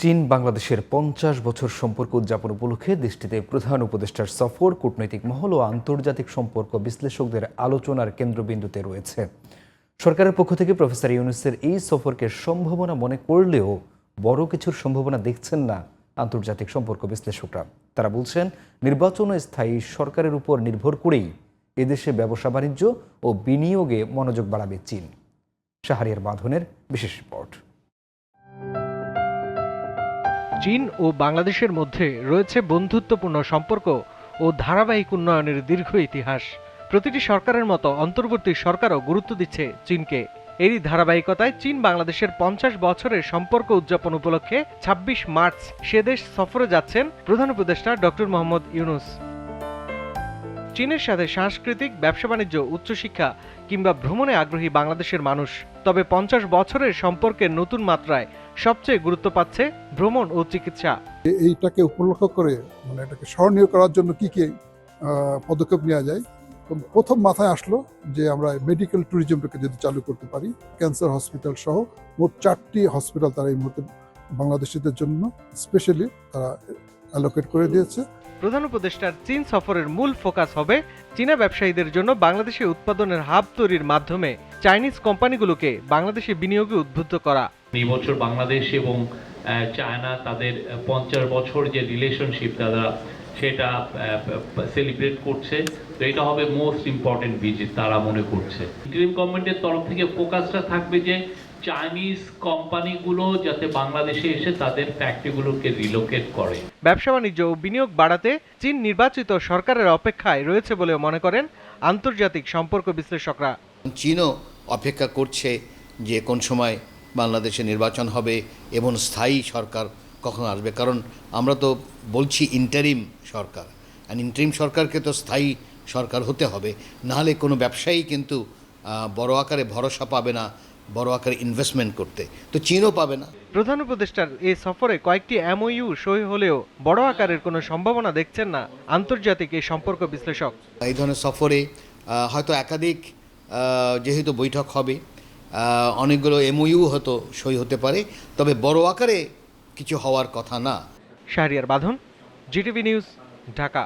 চীন বাংলাদেশের ৫০ বছর সম্পর্ক উদযাপন উপলক্ষে দেশটিতে প্রধান উপদেষ্টার সফর কূটনৈতিক মহল ও আন্তর্জাতিক সম্পর্ক বিশ্লেষকদের আলোচনার কেন্দ্রবিন্দুতে রয়েছে। সরকারের পক্ষ থেকে প্রফেসর ইউনূসের এই সফরকে সম্ভাবনা মনে করলেও বড় কিছুর সম্ভাবনা দেখছেন না আন্তর্জাতিক সম্পর্ক বিশ্লেষকরা। তারা বলছেন, নির্বাচন ও স্থায়ী সরকারের উপর নির্ভর করেই এদেশে ব্যবসা বাণিজ্য ও বিনিয়োগে মনোযোগ বাড়াবে চীন। শাহরিয়ার বাঁধনের বিশেষ রিপোর্ট। চীন ও বাংলাদেশের মধ্যে রয়েছে বন্ধুত্বপূর্ণ সম্পর্ক ও ধারাবাহিক উন্নয়নের দীর্ঘ ইতিহাস। প্রতিটি সরকারের মতো অন্তর্বর্তী সরকারও গুরুত্ব দিচ্ছে চীনকে। এরই ধারাবাহিকতায় চীন বাংলাদেশের ৫০ বছরের সম্পর্ক উদযাপন উপলক্ষে ২৬ মার্চ সে দেশ সফরে যাচ্ছেন প্রধান উপদেষ্টা ডক্টর মোহাম্মদ ইউনূস। চীনের সাথে সাংস্কৃতিক, ব্যবসা বাণিজ্য, উচ্চশিক্ষা কিংবা ভ্রমণে আগ্রহী বাংলাদেশের মানুষ। তবে ৫০ বছরের সম্পর্কের নতুন মাত্রায় সবচেয়ে গুরুত্ব পাচ্ছে ভ্রমণ ও চিকিৎসা। এইটাকে উপলক্ষ করে এটাকে স্মরণীয় করার জন্য কি কি পদক্ষেপ নেওয়া যায়। প্রথম মাথায় আসলো যে আমরা মেডিকেল ট্যুরিজমটাকে যদি চালু করতে পারি। ক্যান্সার হসপিটাল সহ মোট 4টি হসপিটাল তারা এই মুহূর্তে বাংলাদেশিদের জন্য স্পেশালি তারা অ্যালোকেট করে দিয়েছে। প্রধান উপদেষ্টার চীন সফরের মূল ফোকাস হবে চীনা ব্যবসায়ীদের জন্য বাংলাদেশে উৎপাদনের হাব তৈরির মাধ্যমে চাইনিজ কোম্পানিগুলোকে বাংলাদেশে বিনিয়োগে উদ্বুদ্ধ করা। এই বছর বাংলাদেশ এবং চায়না তাদের ৫০ বছর যে রিলেশনশিপ তারা সেটা সেলিব্রেট করছে। তো এটা হবে মোস্ট ইম্পর্টেন্ট ভিজিট তারা মনে করছে। ইন্টারিম গভর্নমেন্টের তরফ থেকে ফোকাসটা থাকবে যে চাইনিজ কোম্পানিগুলো যাতে বাংলাদেশে এসে তাদের ফ্যাক্টরিগুলোকে রিলোকেট করে। ব্যবসা বাণিজ্য ও বিনিয়োগ বাড়াতে চীন নির্বাচিত সরকারের অপেক্ষায় রয়েছে বলে মনে করেন আন্তর্জাতিক সম্পর্ক বিশ্লেষকরা। চীনও অপেক্ষা করছে যে কোন সময় বাংলাদেশে নির্বাচন হবে এবং স্থায়ী সরকার কখন আসবে। কারণ আমরা তো বলছি ইন্টারিম সরকার, আর ইন্টারিম সরকারকে তো স্থায়ী সরকার হতে হবে, নাহলে কোনো ব্যবসায়ী কিন্তু বড় আকারে ভরসা পাবে না বড় আকারে ইনভেস্টমেন্ট করতে, তো চীনও পাবে না। প্রধান উপদেষ্টার এই সফরে কয়েকটি এমওইউ সই হলেও বড় আকারের কোনো সম্ভাবনা দেখছেন না আন্তর্জাতিক এই সম্পর্ক বিশ্লেষক। এই ধরনের সফরে হয়তো একাধিক যেহেতু বৈঠক হবে, অনেকগুলো এমওইউ হয়তো সই হতে পারে, তবে বড় আকারে কিছু হওয়ার কথা না। শাহরিয়ার বাঁধন, জিটিভি নিউজ, ঢাকা।